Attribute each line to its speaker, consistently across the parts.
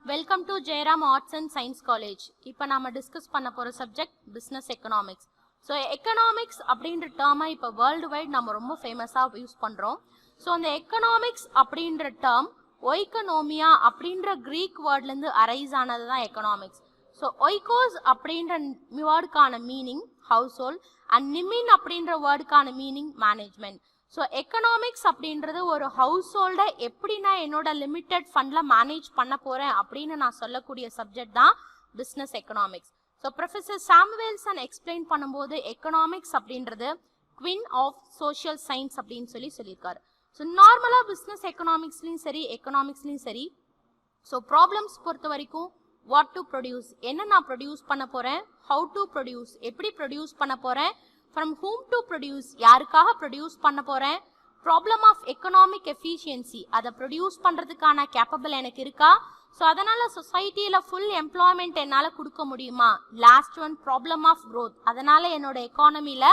Speaker 1: Welcome to Jairam Arts and Science College. இப்போ நாம discuss பண்ண போற subject business economics. So economics அப்படின்ற டேர்மை இப்போ வேர்ல்டு வைட் நம்ம ரொம்ப ஃபேமஸாக யூஸ் பண்ணுறோம். ஸோ அந்த எக்கனாமிக்ஸ் அப்படின்ற டேர்ம் ஒய்கனோமியா அப்படின்ற கிரீக் வேர்ட்லேருந்து அரைஸ் ஆனது தான் எக்கனாமிக்ஸ். ஸோ ஒய்கோஸ் அப்படின்ற வேர்டுக்கான மீனிங் ஹவுஸ் ஹோல்ட் அண்ட் நிமின் அப்படின்ற வேர்டுக்கான மீனிங் மேனேஜ்மெண்ட். ஸோ எக்கனாமிக்ஸ் அப்படின்றது ஒரு ஹவுஸ் ஹோல்டை எப்படி நான் என்னோட லிமிட்டெட் ஃபண்டில் மேனேஜ் பண்ண போகிறேன் அப்படின்னு நான் சொல்லக்கூடிய சப்ஜெக்ட் தான் business economics. So professor Samuelson explain பண்ணும்போது எக்கனாமிக்ஸ் அப்படின்றது குவீன் ஆஃப் சோஷியல் சயின்ஸ் அப்படின்னு சொல்லியிருக்காரு. ஸோ நார்மலாக பிஸ்னஸ் எக்கனாமிக்ஸ்லையும் சரி எக்கனாமிக்ஸ்லையும் சரி ஸோ ப்ராப்ளம்ஸ் பொறுத்த வரைக்கும் வாட் டு ப்ரொடியூஸ், என்ன நான் ப்ரொடியூஸ் பண்ண போகிறேன், ஹவு டு ப்ரொடியூஸ், எப்படி ப்ரொடியூஸ் பண்ண போகிறேன், ஃப்ரம் ஹூம் டு ப்ரொடியூஸ், யாருக்காக ப்ரொடியூஸ் பண்ண போகிறேன், ப்ராப்ளம் ஆஃப் எக்கனாமிக் எஃபிஷியன்சி, அதை ப்ரொடியூஸ் பண்ணுறதுக்கான கேப்பபிள் எனக்கு இருக்கா, ஸோ அதனால் சொசைட்டியில் ஃபுல் எம்ப்ளாய்மெண்ட் என்னால் கொடுக்க முடியுமா, last one problem of growth, அதனால் என்னோட எக்கானமியில்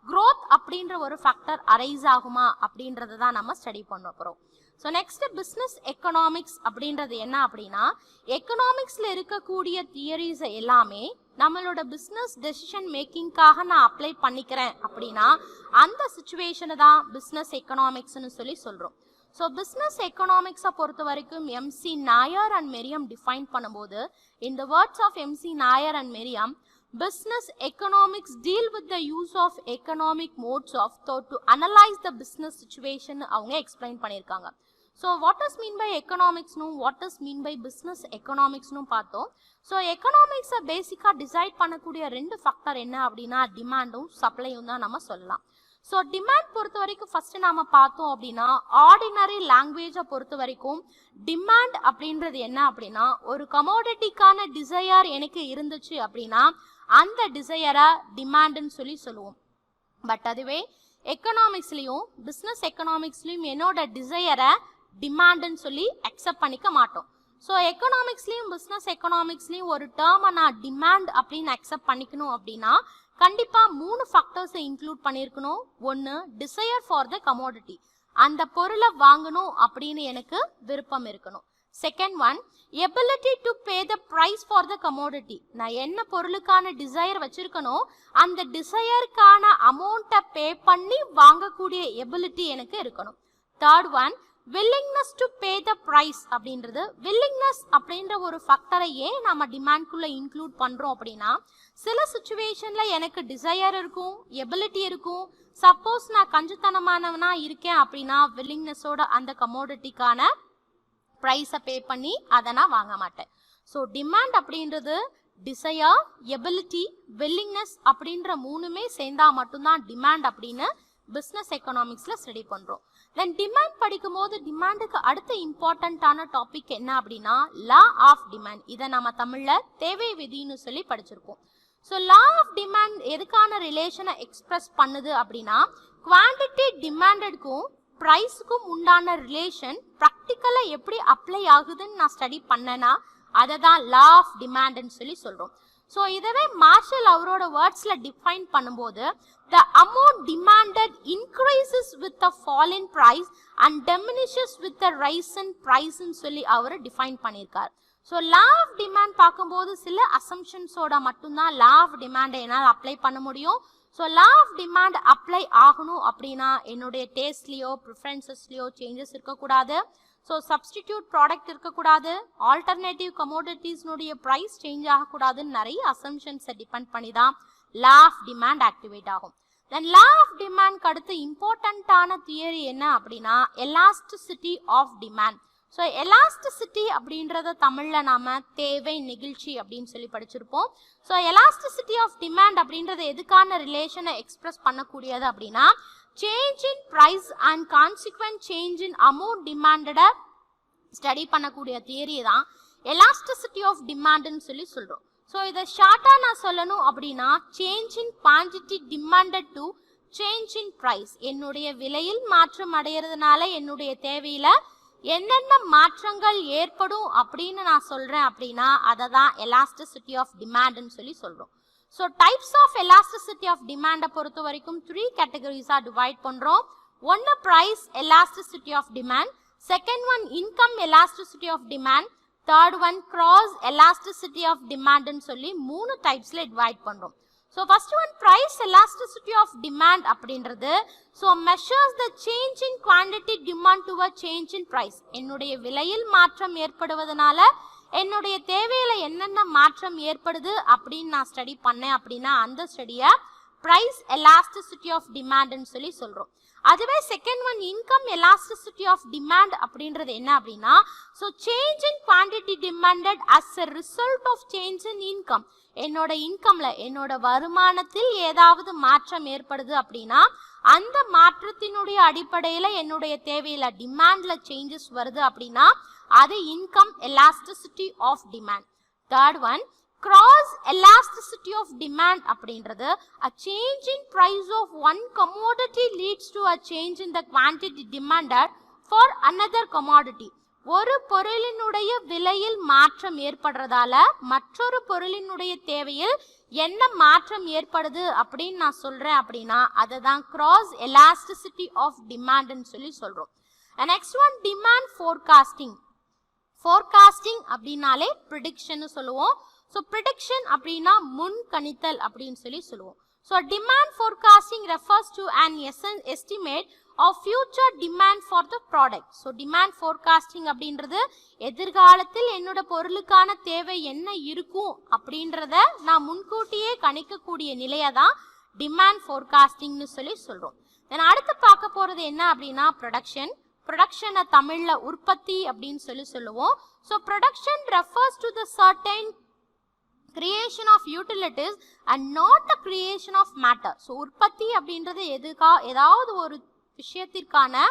Speaker 1: க்ரோத் அப்படின்ற ஒரு ஃபேக்டர் அரைஸ் ஆகுமா அப்படின்றத தான் நம்ம ஸ்டடி பண்ண போகிறோம். ஸோ நெக்ஸ்ட் பிஸ்னஸ் எக்கனாமிக்ஸ் அப்படின்றது என்ன அப்படின்னா எக்கனாமிக்ஸில் இருக்கக்கூடிய தியரிஸை எல்லாமே நம்மளோட பிஸ்னஸ் டெசிஷன் மேக்கிங்காக நான் அப்ளை பண்ணிக்கிறேன் அப்படின்னா அந்த சுச்சுவேஷனை தான் பிஸ்னஸ் எக்கனாமிக்ஸ்னு சொல்கிறோம். ஸோ பிஸ்னஸ் எக்கனாமிக்ஸை பொறுத்த வரைக்கும் McNair and Meriam define பண்ணும்போது இந்த words of McNair and Meriam business economics deal with the use of economic modes of thought to analyze the business situation அவங்க explain பண்ணியிருக்காங்க. So what does mean by economics நும் what does mean by business economics நும் பார்த்தோம். So economics பேசிக்கா decide பண்ணக்கூடிய ரெண்டு factor என்ன அப்படின்னா டிமாண்டும் சப்ளையும் தான் நம்ம சொல்லலாம். ஸோ டிமாண்ட் பொறுத்த வரைக்கும் ஃபர்ஸ்ட் நாம பார்த்தோம் அப்படின்னா ஆர்டினரி லாங்குவேஜை பொறுத்த வரைக்கும் டிமாண்ட் அப்படின்றது என்ன அப்படின்னா ஒரு கமோடிட்டிக்கான டிசையர் எனக்கு இருந்துச்சு அப்படின்னா அந்த டிசையரை டிமாண்டுன்னு சொல்லுவோம். பட் அதுவே எக்கனாமிக்ஸ்லையும் பிஸ்னஸ் எக்கனாமிக்ஸ்லையும் என்னோட டிசையரை டிமாண்டுன்னு சொல்லி அக்செப்ட் பண்ணிக்க மாட்டோம். ஸோ எக்கனாமிக்ஸ்லையும் பிஸ்னஸ் எக்கனாமிக்ஸ்லையும் ஒரு டேர்மை நான் டிமாண்ட் அப்படின்னு அக்செப்ட் பண்ணிக்கணும் அப்படின்னா கண்டிப்பாக 3 ஃபேக்டர்ஸை இன்க்ளூட் பண்ணியிருக்கணும். ஒன்று டிசையர் ஃபார் த கமோடிட்டி, அந்த பொருளை வாங்கணும் அப்படின்னு எனக்கு விருப்பம் இருக்கணும். Second one ability to pay the price for the commodity, நான் என்ன பொருளுக்கான டிசையர் வச்சிருக்கணும் அந்த டிசையருக்கான அமௌண்ட்டை பே பண்ணி வாங்கக்கூடிய எபிலிட்டி எனக்கு இருக்கணும். Third one willingness to pay the price அப்படின்றது willingness அப்படின்ற ஒரு ஃபேக்டரை ஏன் நம்ம டிமாண்ட்குள்ளே இன்க்ளூட் பண்ணுறோம் அப்படின்னா சில சுச்சுவேஷனில் எனக்கு டிசையர் இருக்கும், எபிலிட்டி இருக்கும், சப்போஸ் நான் கஞ்சுத்தனமானவனா இருக்கேன் அப்படின்னா வில்லிங்னஸோட அந்த கமோடிட்டிக்கான ப்ரைஸை பே பண்ணி அதை நான் வாங்க மாட்டேன். ஸோ டிமாண்ட் அப்படின்றது டிசையர், எபிலிட்டி, வில்லிங்னஸ் அப்படின்ற 3மே சேர்ந்தா மட்டும்தான் டிமாண்ட் அப்படின்னு பிஸ்னஸ் எக்கனாமிக்ஸில் ஸ்டடி பண்ணுறோம். தென் டிமாண்ட் படிக்கும்போது டிமாண்டுக்கு அடுத்த இம்பார்ட்டண்ட்டான டாபிக் என்ன அப்படின்னா லா ஆஃப் டிமாண்ட். இதை நம்ம தமிழில் தேவை விதின்னு சொல்லி படிச்சிருக்கோம். ஸோ லா ஆஃப் டிமாண்ட் எதுக்கான ரிலேஷனை எக்ஸ்பிரஸ் பண்ணுது அப்படின்னா குவான்டிட்டி டிமாண்டடுக்கும் ப்ரைஸுக்கும் உண்டான ரிலேஷன் ப்ராக்டிக்கலாக எப்படி அப்ளை ஆகுதுன்னு நான் ஸ்டடி பண்ணேன்னா அதை தான் லா ஆஃப் டிமாண்டுன்னு சொல்கிறோம். ஸோ இதவே மார்ஷல் அவரோட வேர்ட்ஸில் டிஃபைன் பண்ணும்போது the amount demanded increases with the fall in price and diminishes with the rise in price ன்னு சொல்லி அவர் டிஃபைன் பண்ணியிருக்கார். ஸோ லா ஆஃப் டிமாண்ட் பார்க்கும்போது சில அசம்ஷன்ஸோட மட்டும்தான் லா ஆஃப் டிமாண்டை என்னால் அப்ளை பண்ண முடியும். So law of demand apply ஆகணும் அப்படின்னா என்னுடைய டேஸ்ட்லேயோ ப்ரிஃபரன்சஸ்லேயோ சேஞ்சஸ் இருக்கக்கூடாது. ஸோ சப்ஸ்டிடியூட் ப்ராடக்ட் இருக்கக்கூடாது, ஆல்டர்னேட்டிவ் கமோடிட்டிஸ்னுடைய ப்ரைஸ் சேஞ்ச் ஆகக்கூடாதுன்னு நிறைய அசம்ஷன்ஸை டிபெண்ட் பண்ணி தான் லா ஆஃப் டிமாண்ட் ஆக்டிவேட் ஆகும். தென் லா ஆஃப் டிமாண்ட்க்கு அடுத்து இம்பார்ட்டண்ட்டான தியரி என்ன அப்படின்னா elasticity of demand. So elasticity அப்படின்றத தமிழில் நாம் தேவை நெகிழ்ச்சி அப்படின்னு சொல்லி படிச்சிருப்போம். ஸோ எலாஸ்டிசிட்டி ஆஃப் டிமாண்ட் அப்படின்றத எதுக்கான ரிலேஷனை எக்ஸ்பிரஸ் பண்ணக்கூடியது அப்படின்னா change in price and consequent change in amount டிமாண்டடை ஸ்டடி பண்ணக்கூடிய தியரி தான் எலாஸ்டிசிட்டி ஆஃப் டிமாண்டுன்னு சொல்கிறோம். ஸோ இதை ஷார்ட்டாக நான் சொல்லணும் அப்படின்னா change in quantity demanded to change in price, என்னுடைய விலையில் மாற்றம் அடைகிறதுனால என்னுடைய தேவையில் என்னென்ன மாற்றங்கள் ஏற்படும் அப்படின்னு நான் சொல்கிறேன் அப்படின்னா அதை தான் எலாஸ்டிசிட்டி ஆஃப் டிமாண்டுன்னு சொல்கிறோம். So types of elasticity of டிமாண்டை பொறுத்த வரைக்கும் 3 கேட்டகரிஸாக டிவைட் பண்ணுறோம். ஒன்று price elasticity of demand, second one income elasticity of demand, third one cross elasticity of டிமாண்ட்னு சொல்லி 3 டைப்ஸ்ல டிவைட் பண்றோம். So first one price elasticity of demand அப்படின்றது so measures the change in quantity demand to a change in price. என்னுடைய விலையில் மாற்றம் ஏற்படுவதனால என்னுடைய தேவையில என்னென்ன மாற்றம் ஏற்படுது அப்படின்னு நான் ஸ்டடி பண்ணேன் அப்படின்னா அந்த ஸ்டடியை ப்ரைஸ் எலாஸ்டிசிட்டி ஆஃப் டிமாண்ட்னு சொல்லி சொல்றோம். அதுவே second one income elasticity of demand அப்படின்றது என்ன அப்படின்னா so change in quantity demanded as a result of change in income. என்னோட இன்கம்ல என்னோட வருமானத்தில் ஏதாவது மாற்றம் ஏற்படுது அப்படின்னா அந்த மாற்றத்தினுடைய அடிப்படையில என்னுடைய தேவையில டிமாண்ட்ல சேஞ்சஸ் வருது அப்படின்னா அது income elasticity of demand. Third one cross elasticity of demand அப்படின்றது a change in price of one commodity leads to a change in the quantity demanded for another commodity. ஒரு பொருளினுடைய விலையில் மாற்றம் ஏற்படுறதால மற்றொரு பொருளினுடைய தேவையில் என்ன மாற்றம் ஏற்படுது அப்படின்னு நான் சொல்றேன் அப்படின்னா அதை தான் cross elasticity of demand ன்னு சொல்லி சொல்றோம். Next one demand forecasting. Forecasting அப்படின்னாலே ப்ரிடிக்ஷன் சொல்லுவோம். ஸோ ப்ரிடிக்ஷன் அப்படின்னா முன் கணித்தல் அப்படின்னு சொல்லி சொல்லுவோம். So demand forecasting refers to an estimate of future demand for the product. So demand forecasting அப்படின்றது எதிர்காலத்தில் என்னோட பொருளுக்கான தேவை என்ன இருக்கும் அப்படின்றத நான் முன்கூட்டியே கணிக்கக்கூடிய நிலையை தான் டிமாண்ட் ஃபோர்காஸ்டிங்னு சொல்லி சொல்கிறோம். தென் அடுத்து பார்க்க போகிறது என்ன அப்படின்னா ப்ரொடக்ஷன். ப்ரொடக்ஷனை தமிழில் உற்பத்தி அப்படின்னு சொல்லி சொல்லுவோம். So production refers to the certain creation of utilities and not a creation of matter. So உற்பத்தி அப்படின்றது ஏதாவது ஒரு விஷயத்திற்கான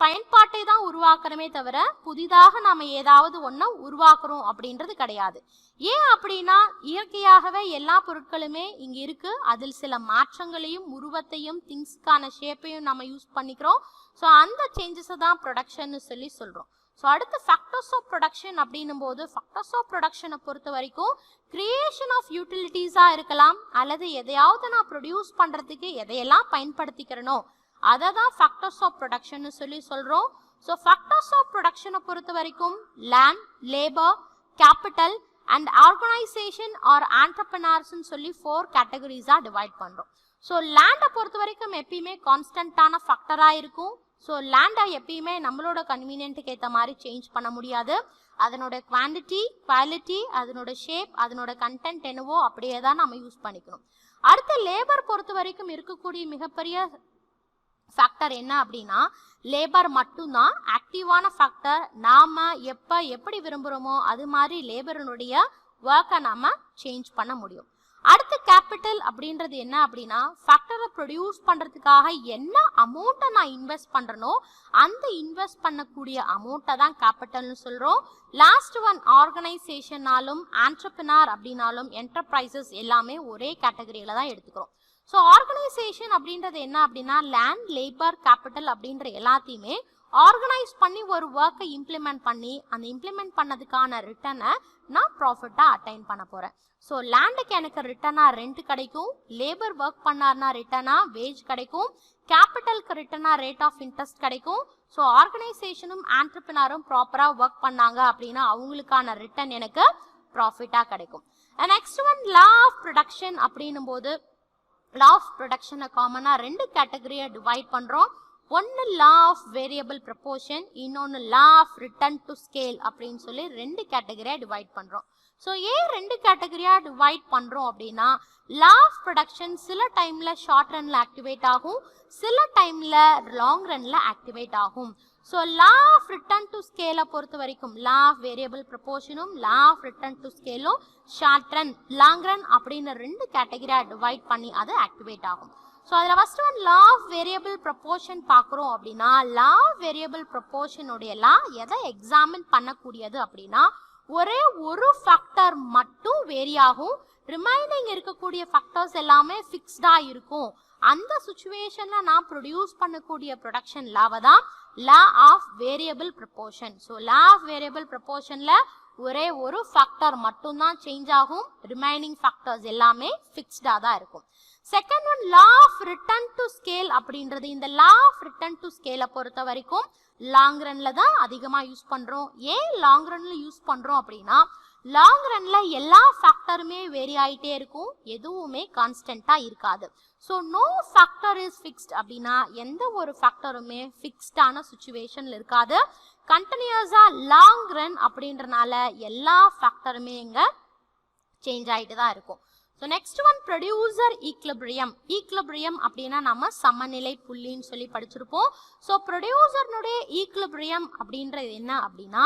Speaker 1: பயன்பாட்டை தான் உருவாக்குறமே தவிர புதிதாக நாம ஏதாவது ஒன்றை உருவாக்குறோம் அப்படின்றது கிடையாது. ஏன் அப்படின்னா இயற்கையாகவே எல்லா பொருட்களுமே இங்க இருக்கு. அதில் சில மாற்றங்களையும் உருவத்தையும் திங்ஸ்க்கான ஷேப்பையும் நம்ம யூஸ் பண்ணிக்கிறோம். ஸோ அந்த சேஞ்சஸை தான் ப்ரொடக்ஷன் சொல்லி சொல்றோம். ஸோ அடுத்து ஃபேக்டர்ஸ் ஆஃப் ப்ரொடக்ஷன் அப்படின்னும் போது ஃபேக்டர்ஸ் ஆஃப் ப்ரொடக்ஷனை பொறுத்த வரைக்கும் கிரியேஷன் ஆஃப் யூட்டிலிட்டிஸாக இருக்கலாம் அல்லது எதையாவது நான் ப்ரொடியூஸ் பண்ணுறதுக்கு எதையெல்லாம் பயன்படுத்திக்கிறனோ அதை தான் ஃபேக்டர்ஸ் ஆஃப் ப்ரொடக்ஷன் சொல்லி சொல்கிறோம். ஸோ ஃபேக்டர்ஸ் ஆஃப் ப்ரொடக்ஷனை பொறுத்த வரைக்கும் land, labour, capital and organisation or ஆண்டர்பிரனர்ஸ்ன்னு சொல்லி 4 கேட்டகரிஸாக டிவைட் பண்ணுறோம். ஸோ லேண்டை பொறுத்த வரைக்கும் எப்பயுமே கான்ஸ்டன்டான ஃபேக்டராக இருக்கும். ஸோ லேண்டை எப்பயுமே நம்மளோட கன்வீனியன்ட்டுக்கு ஏற்ற மாதிரி சேஞ்ச் பண்ண முடியாது. அதனோட குவான்டிட்டி, குவாலிட்டி, அதனோட ஷேப், அதனோட கண்டென்ட் என்னவோ அப்படியே தான் நம்ம யூஸ் பண்ணிக்கணும். அடுத்து லேபர் பொறுத்த வரைக்கும் இருக்கக்கூடிய மிகப்பெரிய ஃபேக்டர் என்ன அப்படின்னா லேபர் மட்டும்தான் ஆக்டிவான ஃபேக்டர். நாம எப்படி விரும்புகிறோமோ அது மாதிரி லேபரனுடைய ஒர்க்கை நாம சேஞ்ச் பண்ண முடியும். அடுத்து கேபிட்டல் அப்படின்றது என்ன அப்படின்னா ஃபேக்டரை ப்ரொடியூஸ் பண்ணுறதுக்காக என்ன அமௌண்ட்டை நான் இன்வெஸ்ட் பண்ணுறனோ அந்த இன்வெஸ்ட் பண்ணக்கூடிய அமௌண்ட்டை தான் கேபிட்டல்னு சொல்கிறோம். லாஸ்ட் ஒன் ஆர்கனைசேஷனாலும் ஆண்டர்பிரனர் அப்படின்னாலும் என்டர்பிரைசஸ் எல்லாமே ஒரே கேட்டகரியில் தான் எடுத்துக்கிறோம். ஸோ ஆர்கனைசேஷன் அப்படின்றது என்ன அப்படின்னா லேண்ட், லேபர், கேபிட்டல் அப்படின்ற எல்லாத்தையுமே ஆர்கனைஸ் பண்ணி ஒரு ஒர்க்கை இம்ப்ளிமெண்ட் பண்ணி அந்த இம்ப்ளிமெண்ட் பண்ணதுக்கான ரிட்டர்னை நான் ப்ராஃபிட்டாக அட்டைன் பண்ண போகிறேன். ஸோ லேண்டுக்கு எனக்கு ரிட்டர்னாக ரெண்ட் கிடைக்கும், லேபர் ஒர்க் பண்ணார்னா ரிட்டர்னாக வேஜ் கிடைக்கும், கேபிட்டலுக்கு ரிட்டர்னாக ரேட் ஆஃப் இன்ட்ரெஸ்ட் கிடைக்கும். ஸோ ஆர்கனைசேஷனும் ஆண்டர்பிரனரும் ப்ராப்பராக ஒர்க் பண்ணாங்க அப்படின்னா அவங்களுக்கான ரிட்டர்ன் எனக்கு ப்ராஃபிட்டாக கிடைக்கும். Next one law of production அப்படின்னும் போது லா ஆஃப் ப்ரொடக்ஷனை காமனாக 2 கேட்டகரியை டிவைட் பண்ணுறோம். ஒன்று லா ஆஃப் வேரியபிள் ப்ரப்போர்ஷன், இன்னொன்று law of return to scale அப்படின்னு சொல்லி 2 கேட்டகரியாக டிவைட் பண்ணுறோம். ஸோ ஏன் 2 கேட்டகரியாக டிவைட் பண்ணுறோம் அப்படின்னா லா ஆஃப் ப்ரொடக்ஷன் சில டைமில் ஷார்ட் ரனில் ஆக்டிவேட் ஆகும், சில டைமில் லாங் ரனில் ஆக்டிவேட் ஆகும். So law of return to ஸ்கேலை பொறுத்த வரைக்கும் லா ஆஃப் வேரியபிள் ப்ரப்போர்ஷனும் லா ஆஃப் ரிட்டர்ன் டு ஸ்கேலும் ஷார்ட் ரன், லாங் ரன் அப்படின்னு 2 கேட்டகரியாக டிவைட் பண்ணி அது ஆக்டிவேட் ஆகும். ஸோ அதில் first one law of variable proportion பார்க்குறோம் அப்படின்னா லா ஆஃப் வேரியபிள் ப்ரப்போர்ஷனுடைய லா எதை எக்ஸாமின் பண்ணக்கூடியது அப்படின்னா ஒரே ஒரு ஃபேக்டர் மட்டும் வேரி ஆகும், ரிமைனிங் இருக்கக்கூடிய ஃபேக்டர்ஸ் எல்லாமே ஃபிக்ஸ்டாக இருக்கும். அந்த சுச்சுவேஷனில் நான் ப்ரொடியூஸ் பண்ணக்கூடிய ப்ரொடக்ஷன் லாவை தான் law of variable proportion. So law of variable ப்ரப்போர்ஷனில் ஒரே ஒரு ஃபேக்டர் மட்டும்தான் சேஞ்ச் ஆகும், ரிமைனிங் ஃபேக்டர்ஸ் எல்லாமே ஃபிக்ஸ்டாக தான் இருக்கும். Second one law of return to scale அப்படின்றது. இந்த லா ஆஃப் ரிட்டர்ன் டு ஸ்கேலை பொறுத்த வரைக்கும் லாங் ரன்ல தான் அதிகமாக யூஸ் பண்ணுறோம். ஏன் லாங் ரன்ல யூஸ் பண்ணுறோம் அப்படின்னா லாங் ரன்ல எல்லா ஃபேக்டருமே வேரி ஆகிட்டே இருக்கும், எதுவுமே கான்ஸ்டன்ட்டாக இருக்காது. So no factor is fixed அப்படின்னா எந்த ஒரு ஃபேக்டருமே ஃபிக்ஸ்டான சுச்சுவேஷனில் இருக்காது. கண்டினியூஸாக லாங் ரன் அப்படின்றனால எல்லா ஃபேக்டருமே இங்கே சேஞ்ச் ஆகிட்டு தான் இருக்கும். So next one producer equilibrium. Equilibrium அப்படின்னா நம்ம சமநிலை புள்ளின்னு சொல்லி படிச்சிருப்போம். ஸோ ப்ரொடியூசர்னுடைய ஈக்லிபிரியம் அப்படின்றது என்ன அப்படின்னா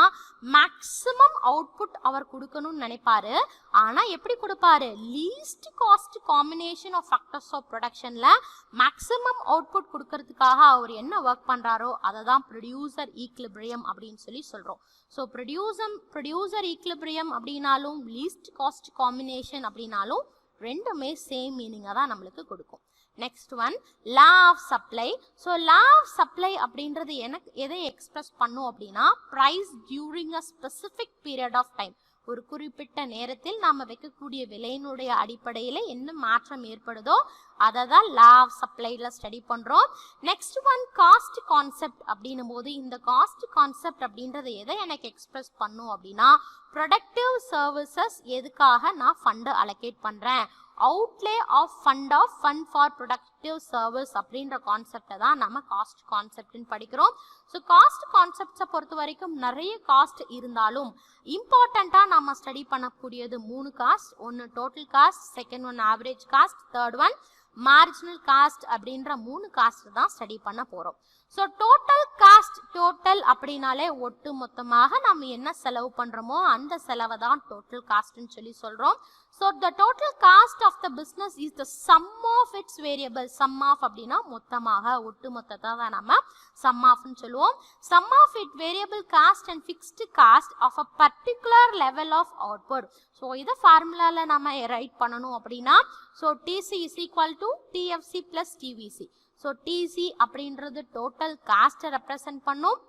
Speaker 1: மேக்ஸிமம் அவுட்புட் அவர் கொடுக்கணும்னு நினைப்பாரு. ஆனால் எப்படி கொடுப்பாரு? Least cost combination of factors of ப்ரொடக்ஷனில் மேக்ஸிமம் அவுட்புட் கொடுக்கறதுக்காக அவர் என்ன ஒர்க் பண்ணுறாரோ அதை தான் ப்ரொடியூசர் ஈக்லிபிரியம் அப்படின்னு சொல்லி சொல்கிறோம். ஸோ ப்ரொடியூசர் ஈக்லிபிரியம் அப்படின்னாலும் லீஸ்ட் காஸ்ட் காம்பினேஷன் அப்படின்னாலும் ரெண்டுமே சேம் மீனிங்காக தான் நம்மளுக்கு கொடுக்கும். Next one law of supply. So law of supply அப்படின்றது எனக்கு எதை எக்ஸ்பிரஸ் பண்ணும் அப்படின்னா price during a specific period of time. ஒரு குறிப்பிட்ட நேரத்தில் நாம் வைக்கக்கூடிய விலையினுடைய அடிப்படையில் என்ன மாற்றம் ஏற்படுதோ அதை தான் லா ஆஃப் சப்ளைல ஸ்டடி பண்ணுறோம். நெக்ஸ்ட் ஒன் காஸ்ட் கான்செப்ட் அப்படின்னும் போது இந்த காஸ்ட் கான்செப்ட் அப்படின்றது எதை எனக்கு எக்ஸ்பிரஸ் பண்ணும் அப்படின்னா ப்ரொடக்டிவ் சர்வீசஸ் எதுக்காக நான் ஃபண்டு அலோகேட் பண்ணுறேன், outlay of fund for productive service அப்படின்ற கான்செப்டை தான் நம்ம காஸ்ட் கான்செப்ட்னு படிக்கிறோம். ஸோ காஸ்ட் கான்செப்ட்ஸை பொறுத்த வரைக்கும் நிறைய காஸ்ட் இருந்தாலும் இம்பார்ட்டண்ட்டாக நம்ம ஸ்டடி பண்ணக்கூடியது 3 காஸ்ட். ஒன்று total cost, second one average cost, third one marginal cost அப்படின்ற 3 காஸ்ட் தான் ஸ்டடி பண்ண போகிறோம். ஸோ டோட்டல் காஸ்ட், டோட்டல் அப்படின்னாலே ஒட்டு மொத்தமாக நம்ம என்ன செலவு பண்ணுறோமோ அந்த செலவை தான் டோட்டல் காஸ்ட்னு சொல்லி சொல்கிறோம். So the total cost of the business is the sum of its variable. Sum of அப்படின்னா மொத்தமாக, ஒட்டு மொத்தத்தை தான் நம்ம சம் ஆஃப்னு சொல்லுவோம். Sum of it variable cost and fixed cost of a particular level of output. So இதை ஃபார்முலாவில் நம்ம ரைட் பண்ணணும் அப்படின்னா so TC is equal to TFC plus TVC. So TC அப்படின்றது டோட்டல் காஸ்ட்டை ரெப்ரசன்ட் பண்ணும்.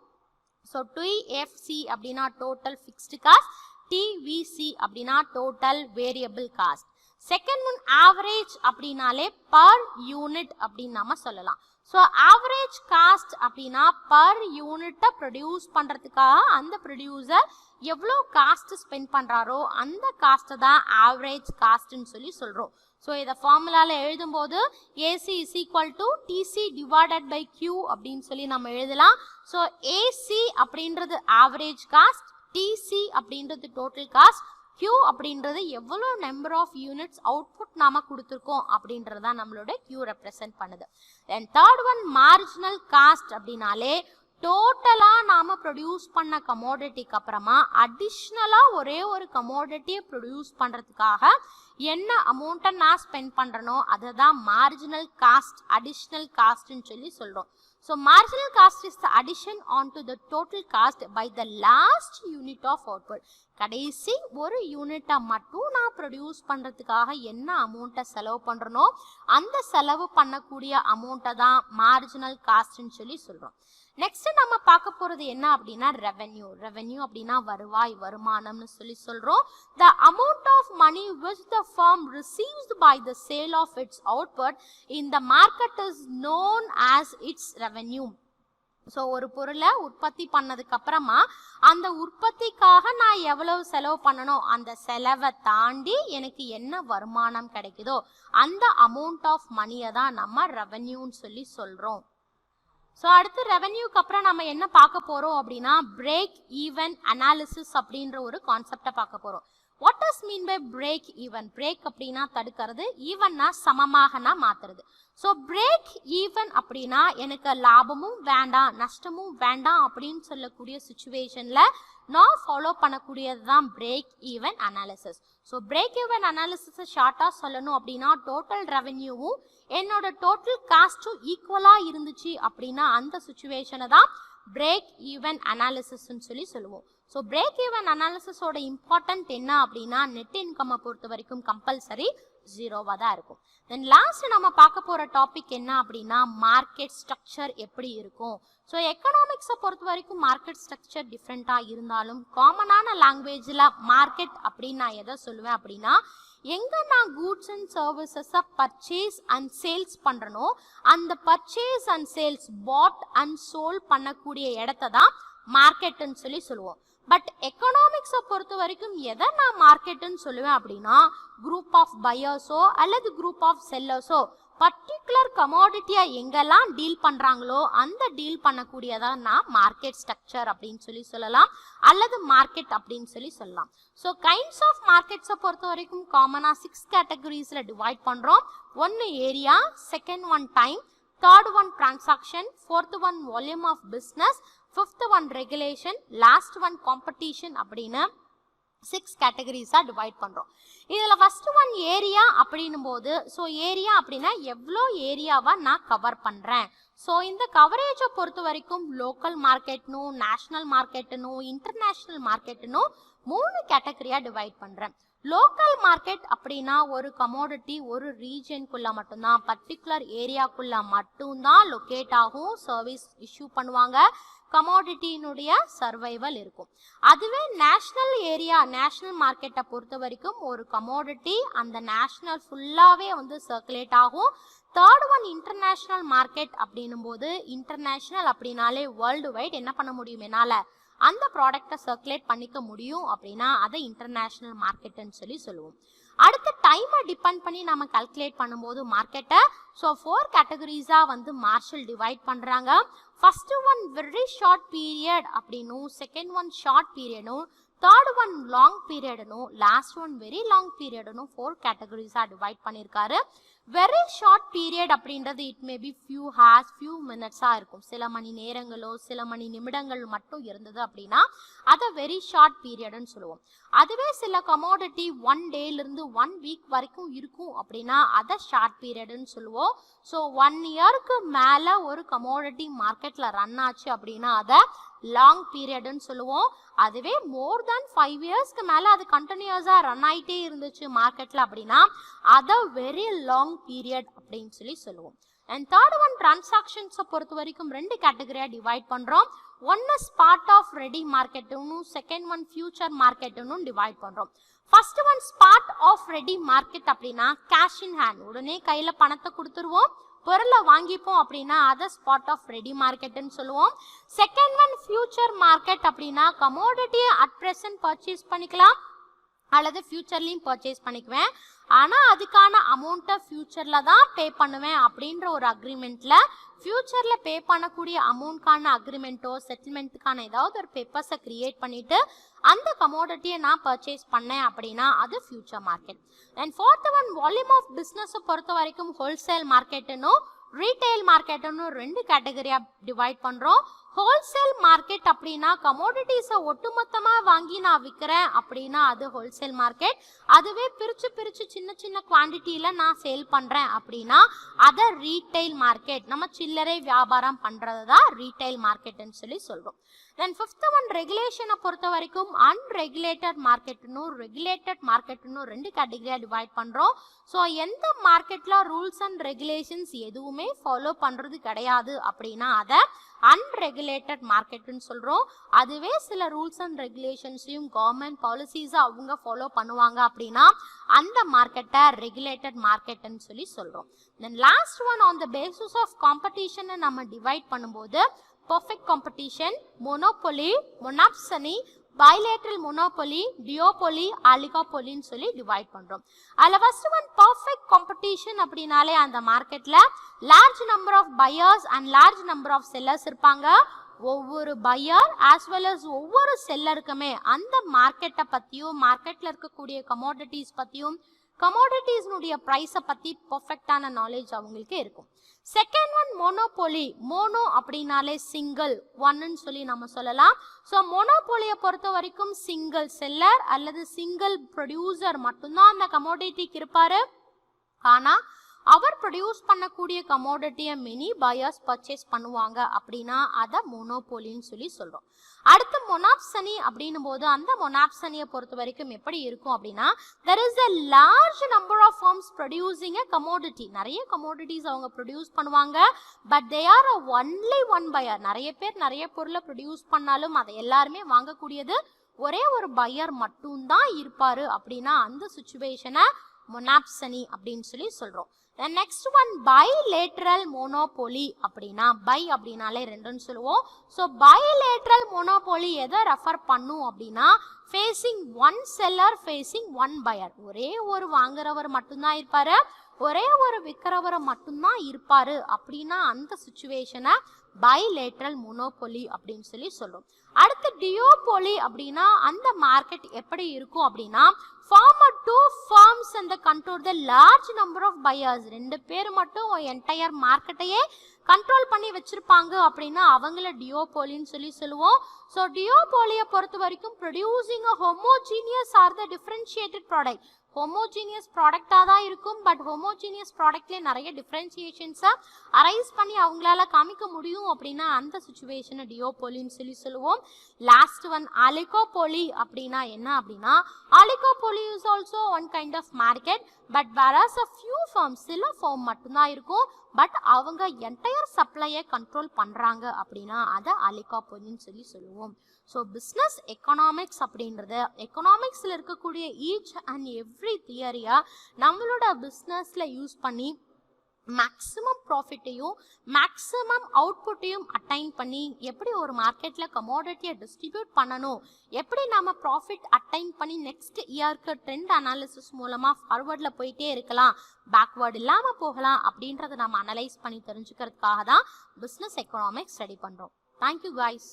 Speaker 1: ஸோ டிஎஃப்சி அப்படின்னா டோட்டல் ஃபிக்ஸ்டு காஸ்ட், டிவிசி அப்படின்னா total variable cost. Second one average அப்படின்னாலே பர் யூனிட் அப்படின்னு நம்ம சொல்லலாம். ஸோ ஆவரேஜ் காஸ்ட் அப்படின்னா பர் யூனிட்டை ப்ரொடியூஸ் பண்ணுறதுக்காக அந்த ப்ரொடியூசர் எவ்வளோ காஸ்ட் ஸ்பெண்ட் பண்ணுறாரோ அந்த காஸ்ட்டை தான் ஆவரேஜ் காஸ்ட்னு சொல்லி சொல்கிறோம். ஸோ இதை ஃபார்முலாவில் எழுதும்போது AC is equal to TC divided by Q அப்படின்னு சொல்லி நம்ம எழுதலாம். ஸோ ஏசி அப்படின்றது ஆவரேஜ் காஸ்ட், டிசி அப்படின்றது டோட்டல் காஸ்ட், கியூ அப்படின்றது எவ்வளோ நம்பர் ஆஃப் யூனிட்ஸ் அவுட்புட் நாம கொடுத்துருக்கோம் அப்படின்றது தான் நம்மளோட கியூ ரெப்ரசன்ட் பண்ணுது. Then third one marginal cost அப்படின்னாலே டோட்டலாக நாம் ப்ரொடியூஸ் பண்ண கமோடிட்டிக்கு அப்புறமா அடிஷ்னலாக ஒரே ஒரு கமோடிட்டியை ப்ரொடியூஸ் பண்ணுறதுக்காக என்ன அமௌண்ட்டை நான் ஸ்பெண்ட் பண்ணுறனோ அதை தான் மார்ஜினல் காஸ்ட், அடிஷ்னல் காஸ்ட்னு சொல்லி சொல்கிறோம். So marginal cost is the addition onto the total cost by the last unit of output. கடைசி ஒரு யூனிட்டை மட்டும் நான் ப்ரொடியூஸ் பண்ணுறதுக்காக என்ன அமௌண்ட்டை செலவு பண்ணுறனோ அந்த செலவு பண்ணக்கூடிய அமௌண்ட்டை தான் மார்ஜினல் காஸ்ட்னு சொல்லி சொல்கிறோம். நெக்ஸ்ட் நம்ம பார்க்க போகிறது என்ன அப்படின்னா ரெவென்யூ. ரெவென்யூ அப்படின்னா வருவாய், வருமானம்னு சொல்லி சொல்கிறோம். The amount of money which the firm receives by the sale of its output in the market is known as its revenue. So ஒரு பொருளை உற்பத்தி பண்ணதுக்கு அப்புறமா அந்த உற்பத்திக்காக நான் எவ்வளவு செலவு பண்ணணும் அந்த செலவை தாண்டி எனக்கு என்ன வருமானம் கிடைக்குதோ அந்த அமௌண்ட் ஆஃப் மணியை தான் நம்ம ரெவென்யூன்னு சொல்லி சொல்கிறோம். ஸோ அடுத்து ரெவென்யூக்கு அப்புறம் நம்ம என்ன பார்க்க போகிறோம் அப்படின்னா பிரேக் ஈவன் அனாலிசிஸ் அப்படின்ற ஒரு கான்செப்டை பார்க்க போகிறோம். What does mean by break even? Break அப்படின்னா தடுக்கிறது, ஈவன்னா சமமாகனா மாற்றுறது. ஸோ பிரேக் ஈவன் அப்படின்னா எனக்கு லாபமும் வேண்டாம் நஷ்டமும் வேண்டாம் அப்படின்னு சொல்லக்கூடிய சுச்சுவேஷனில் நான் ஃபாலோ பண்ணக்கூடியது தான் break even analysis. So break even அனாலிசிஸை ஷார்ட்டாக சொல்லணும் அப்படின்னா டோட்டல் ரெவென்யூவும் என்னோட டோட்டல் காஸ்ட்டும் ஈக்குவலாக இருந்துச்சு அப்படின்னா அந்த சுச்சுவேஷனை தான் பிரேக் ஈவன் அனாலிசிஸ்ன்னு சொல்லி சொல்லுவோம். ஸோ பிரேக் ஈவன் அனாலிசிஸோட இம்பார்ட்டன்ட் என்ன அப்படின்னா நெட் இன்கம்மை பொறுத்த வரைக்கும் கம்பல்சரி ஜீரோவாக தான் இருக்கும். தென் லாஸ்ட் நம்ம பார்க்க போகிற டாபிக் என்ன அப்படின்னா மார்க்கெட் ஸ்ட்ரக்சர் எப்படி இருக்கும். ஸோ எக்கனாமிக்ஸை பொறுத்த வரைக்கும் மார்க்கெட் ஸ்ட்ரக்சர் டிஃப்ரெண்ட்டாக இருந்தாலும் காமனான லாங்குவேஜில் மார்க்கெட் அப்படின்னு நான் எதை சொல்லுவேன் அப்படின்னா எங்கே நான் கூட்ஸ் அண்ட் சர்வீசஸை பர்ச்சேஸ் அண்ட் சேல்ஸ் பண்ணுறனோ அந்த purchase and sales bought and sold பண்ணக்கூடிய இடத்த தான் மார்க்கெட்டுன்னு சொல்லி சொல்லுவோம். பட் எக்கனாமிக்ஸை பொறுத்த வரைக்கும் எதை நான் மார்க்கெட்டுன்னு சொல்லுவேன் அப்படின்னா குரூப் ஆஃப் பையர்ஸோ அல்லது குரூப் ஆஃப் செல்லர்ஸோ பர்டிகுலர் கமாடிட்டியா எங்கெல்லாம் டீல் பண்றாங்களோ அந்த டீல் பண்ணக்கூடியதா நான் மார்க்கெட் ஸ்ட்ரக்சர் அப்படின்னு சொல்லி சொல்லலாம் அல்லது மார்க்கெட் அப்படின்னு சொல்லி சொல்லலாம். ஸோ கைண்ட்ஸ் ஆஃப் மார்க்கெட்ஸை பொறுத்த வரைக்கும் காமனா 6 கேட்டகரிஸ்ல டிவைட் பண்றோம். ஒன்னு area, second one time, third one transaction, fourth one volume of business, fifth one regulation, last one competition அப்படின்னு 6 கேட்டகரிஸாக டிவைட் பண்ணுறோம். இதில் ஃபர்ஸ்ட் ஒன் ஏரியா அப்படின்னும் போது ஸோ ஏரியா அப்படின்னா எவ்வளோ ஏரியாவை நான் கவர் பண்ணுறேன். ஸோ இந்த கவரேஜை பொறுத்த வரைக்கும் லோக்கல் மார்க்கெட்னும் நேஷ்னல் மார்க்கெட்டுனும் இன்டர்நேஷ்னல் மார்க்கெட்டுனும் 3 கேட்டகரியாக டிவைட் பண்ணுறேன். லோக்கல் மார்க்கெட் அப்படின்னா ஒரு கமோடிட்டி ஒரு ரீஜனுக்குள்ள மட்டும்தான் பர்டிகுலர் ஏரியாக்குள்ள மட்டும்தான் லொக்கேட் ஆகும், சர்வீஸ் இஷ்யூ பண்ணுவாங்க, கமோடிட்டியினுடைய சர்வைவல் இருக்கும். அதுவே நேஷ்னல் ஏரியா நேஷ்னல் மார்க்கெட்டை பொறுத்த வரைக்கும் ஒரு கமோடிட்டி அந்த நேஷ்னல் ஃபுல்லாகவே வந்து சர்க்குலேட் ஆகும். தேர்ட் ஒன் இன்டர்நேஷ்னல் மார்க்கெட் அப்படின்னும் போது இன்டர்நேஷ்னல் அப்படின்னாலே வேர்ல்டு வைட் என்ன பண்ண முடியும் என்னால் அந்த ப்ராடக்டை சர்க்குலேட் பண்ணிக்க முடியும் அப்படின்னா அதை இன்டர்நேஷ்னல் மார்க்கெட்டுன்னு சொல்லி சொல்லுவோம். அடுத்த டைமை டிபெண்ட் பண்ணி நம்ம கால்குலேட் பண்ணும்போது மார்க்கெட்டை ஸோ 4 கேட்டகரிஸாக வந்து மார்ஷல் டிவைட் பண்ணுறாங்க. First one very short period அப்படின்னும், செகண்ட் ஒன் ஷார்ட் பீரியடும், தேர்ட் ஒன் லாங் பீரியடுனும், லாஸ்ட் ஒன் வெரி லாங் பீரியடுனும் 4 கேட்டகரிஸாக டிவைட் பண்ணியிருக்காரு. வெரி ஷார்ட் பீரியட் அப்படின்றது it may be few hours few மினிட்ஸாக இருக்கும், சில மணி நேரங்களோ சில மணி நிமிடங்கள் மட்டும் இருந்தது அப்படின்னா அதை வெரி ஷார்ட் பீரியட்னு சொல்லுவோம். அதுவே சில கமோடிட்டி 1 டேலேருந்து 1 வீக் வரைக்கும் இருக்கும் அப்படின்னா அதை ஷார்ட் பீரியட்னு சொல்லுவோம். ஸோ 1 இயருக்கு மேலே ஒரு கமோடிட்டி மார்க்கெட்டில் ரன் ஆச்சு அப்படின்னா அதை லாங் பீரியட்னு சொல்லுவோம். அதுவே மோர் தேன் 5 இயர்ஸ்க்கு மேலே அது கண்டினியூஸாக ரன் ஆகிட்டே இருந்துச்சு மார்க்கெட்டில் அப்படின்னா அதை வெரி லாங் பீரியட் அப்படின்னு சொல்லி சொல்லுவோம். அண்ட் தேர்ட் ஒன் டிரான்சாக்ஷன்ஸை பொறுத்த வரைக்கும் 2 கேட்டகரியாக டிவைட் பண்ணுறோம். ஒன்று ஸ்பாட் ஆஃப் ரெடி மார்க்கெட்டுன்னு, செகண்ட் ஒன் ஃபியூச்சர் மார்க்கெட்டுன்னு டிவைட் பண்ணுறோம். First one spot of ready market அப்படின்னா கேஷ் இன் ஹேண்ட், உடனே கையில் பணத்தை கொடுத்துருவோம், பொருளை வாங்கிப்போம் அப்படின்னா அதை ஸ்பாட் ஆஃப் ரெடி மார்க்கெட்டுன்னு சொல்லுவோம். செகண்ட் ஒன் ஃபியூச்சர் மார்க்கெட் அப்படின்னா கமோடிட்டியை அட் ப்ரெசன்ட் பர்ச்சேஸ் பண்ணிக்கலாம் அல்லது ஃபியூச்சர்லையும் பர்ச்சேஸ் பண்ணிக்குவேன், ஆனால் அதுக்கான அமௌண்ட்டை ஃபியூச்சரில் தான் பே பண்ணுவேன் அப்படின்ற ஒரு அக்ரிமெண்ட்டில் ஃபியூச்சரில் பே பண்ணக்கூடிய அமௌண்ட்கான அக்ரிமெண்ட்டோ செட்டில்மெண்ட்டுக்கான ஏதாவது ஒரு பேப்பர்ஸை க்ரியேட் பண்ணிவிட்டு அந்த கமோடிட்டியை நான் பர்ச்சேஸ் பண்ணேன் அப்படின்னா அது future market. And fourth one volume of பிஸ்னஸை பொறுத்த வரைக்கும் ஹோல்சேல் மார்க்கெட்டுன்னும் ரீட்டைல் மார்க்கெட்டுன்னு 2 கேட்டகரியாக டிவைட் பண்ணுறோம். ஹோல்சேல் மார்க்கெட் அப்படின்னா கமோடிட்டிஸை ஒட்டுமொத்தமாக வாங்கி நான் விற்கிறேன் அப்படின்னா அது ஹோல்சேல் மார்க்கெட். அதுவே பிரித்து சின்ன சின்ன குவான்டிட்டியில் நான் சேல் பண்ணுறேன் அப்படின்னா அதை ரீட்டைல் மார்க்கெட், நம்ம சில்லறை வியாபாரம் பண்ணுறது தான் ரீட்டைல் மார்க்கெட்டுன்னு சொல்லி சொல்கிறோம். தென் ஃபிஃப்த் ஒன் ரெகுலேஷனை பொறுத்த வரைக்கும் அன்ரெகுலேட்டட் மார்க்கெட்டுன்னு ரெகுலேட்டட் மார்க்கெட்டுன்னு 2 கேட்டகரியாக டிவைட் பண்ணுறோம். ஸோ எந்த மார்க்கெட்டில் ரூல்ஸ் அண்ட் ரெகுலேஷன்ஸ் எதுவுமே ஃபாலோ பண்ணுறது கிடையாது அப்படின்னா அதை அன்ரெகுலேட்டட் மார்க்கெட்டுன்னு சொல்கிறோம். அதுவே சில ரூல்ஸ் அண்ட் ரெகுலேஷன்ஸையும் கவர்மெண்ட் பாலிசிஸை அவங்க ஃபாலோ பண்ணுவாங்க அப்படின்னா அந்த மார்க்கெட்டை ரெகுலேட்டட் மார்க்கெட்டுன்னு சொல்லி சொல்கிறோம். Then last one on the basis of காம்படிஷனை நம்ம டிவைட் பண்ணும்போது perfect competition, monopoly, monopsony, bilateral monopoly, duopoly, oligopoly ன்னு சொல்லி டிவைட் பண்றோம். அதுல ஃபர்ஸ்ட் ஒன் perfect competition அப்படினாலே அந்த மார்க்கெட்ல large number of buyers and large number of sellers இருப்பாங்க. ஒவ்வொரு பையர் ஆஸ் வெல் அஸ் ஒவ்வொரு செல்லருக்குமே அந்த மார்க்கெட்டை பத்தியும் மார்க்கெட்ல இருக்கக்கூடிய கமோடிட்டிஸ் பத்தியும் கமோடிட்டிஸ்னுடைய ப்ரைஸை பற்றி பர்ஃபெக்டான நாலேஜ் அவங்களுக்கு இருக்கும். செகண்ட் ஒன் மோனோபோலி, மோனோ அப்படின்னாலே சிங்கிள் ஒன்னு சொல்லி நம்ம சொல்லலாம். ஸோ மோனோபோலியை பொறுத்த வரைக்கும் சிங்கிள் செல்லர் அல்லது சிங்கிள் ப்ரொடியூசர் மட்டும்தான் அந்த கமோடிட்டிக்கு இருப்பாரு. ஆனால் அவர் ப்ரொடியூஸ் பண்ணக்கூடிய கமோடிட்டியை மெனி பையர்ஸ் பர்ச்சேஸ் பண்ணுவாங்க அப்படின்னா அதை மோனோபோலின்னு சொல்லி சொல்றோம். அடுத்து மொனாப்சனி அப்படின்னும் போது அந்த மொனாப்சனியை பொறுத்த வரைக்கும் எப்படி இருக்கும் அப்படின்னா there is a large number of firms producing a commodity. நிறைய commodities அவங்க ப்ரொடியூஸ் பண்ணுவாங்க, but they are only one buyer. நிறைய பேர் நிறைய பொருளை ப்ரொடியூஸ் பண்ணாலும் அதை எல்லாருமே வாங்கக்கூடியது ஒரே ஒரு பையர் மட்டும்தான் இருப்பாரு அப்படின்னா அந்த சுச்சுவேஷனை மொனாப்சனி அப்படின்னு சொல்லி சொல்றோம். The next one bilateral monopoly அப்படின்னா பை அப்படின்னாலே ரெண்டுன்னு சொல்லுவோம். ஸோ bilateral monopoly எதை ரெஃபர் பண்ணும் அப்படின்னா facing one seller facing one buyer. ஒரே ஒரு வாங்குறவர் மட்டும்தான் இருப்பாரு, ஒரே ஒரு விற்கிறவர் மட்டும்தான் இருப்பாரு அப்படின்னா அந்த சுச்சுவேஷனை bilateral monopoly அப்படின்னு சொல்லி சொல்றோம். அடுத்து டியோபோலி அப்படின்னா அந்த மார்க்கெட் எப்படி இருக்கும் அப்படின்னா former two firms and the control the large number of buyers. ரெண்டு பேர் மட்டும் என்டையர் மார்க்கெட்டையே கண்ட்ரோல் பண்ணி வச்சிருப்பாங்க அப்படின்னா அவங்கள டியோபோலின்னு சொல்லி சொல்லுவோம். ஸோ டியோபோலியை பொறுத்த வரைக்கும் producing a homogeneous or the differentiated product. Homogeneous ப்ராடக்டாக தான் இருக்கும், பட் ஹோமோஜீனியஸ் ப்ராடக்ட்லேயே நிறைய டிஃப்ரென்சியேஷன்ஸை அரைஸ் பண்ணி அவங்களால காமிக்க முடியும் அப்படின்னா அந்த சுச்சுவேஷனை டியோபோலின்னு சொல்லி சொல்லுவோம். லாஸ்ட் ஒன் ஆலிகோபோலி அப்படின்னா என்ன அப்படின்னா oligopoly is also one kind of market, but whereas a few firms சில ஃபார்ம் மட்டும்தான் இருக்கும், பட் அவங்க என்டையர் சப்ளையை கண்ட்ரோல் பண்ணுறாங்க அப்படின்னா அதை ஆலிகோபோலின்னு சொல்லி சொல்லுவோம். ஸோ பிஸ்னஸ் எக்கனாமிக்ஸ் அப்படின்றது எக்கனாமிக்ஸில் இருக்கக்கூடிய ஈச் அண்ட் எவ்ரி தியரியை நம்மளோட பிஸ்னஸில் யூஸ் பண்ணி மேக்ஸிமம் ப்ராஃபிட்டையும் மேக்ஸிமம் அவுட்புட்டையும் அட்டைன் பண்ணி எப்படி ஒரு மார்க்கெட்டில் கமோடிட்டியை டிஸ்ட்ரிபியூட் பண்ணணும், எப்படி நம்ம ப்ராஃபிட் அட்டைன் பண்ணி நெக்ஸ்ட் இயர்க்கு ட்ரெண்ட் அனாலிசிஸ் மூலமாக ஃபார்வர்டில் போயிட்டே இருக்கலாம், பேக்வேர்டு இல்லாமல் போகலாம் அப்படின்றத நம்ம அனலைஸ் பண்ணி தெரிஞ்சுக்கிறதுக்காக தான் பிஸ்னஸ் எக்கனாமிக்ஸ் ஸ்டடி பண்ணுறோம். Thank you guys.